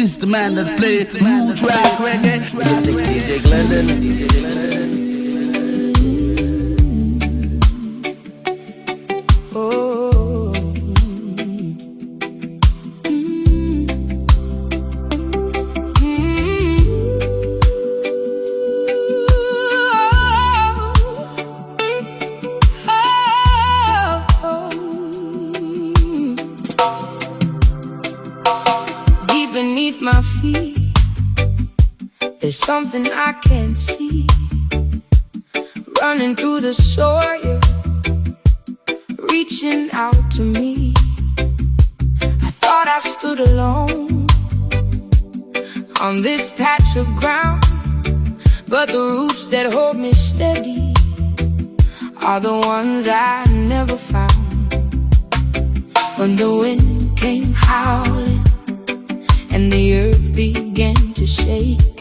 is the man that plays the huge reggae. DJ Glendon. Beneath my feet, there's something I can't see, running through the soil, reaching out to me. I thought I stood alone on this patch of ground, but the roots that hold me steady are the ones I never found. When the wind came howling and the earth began to shake,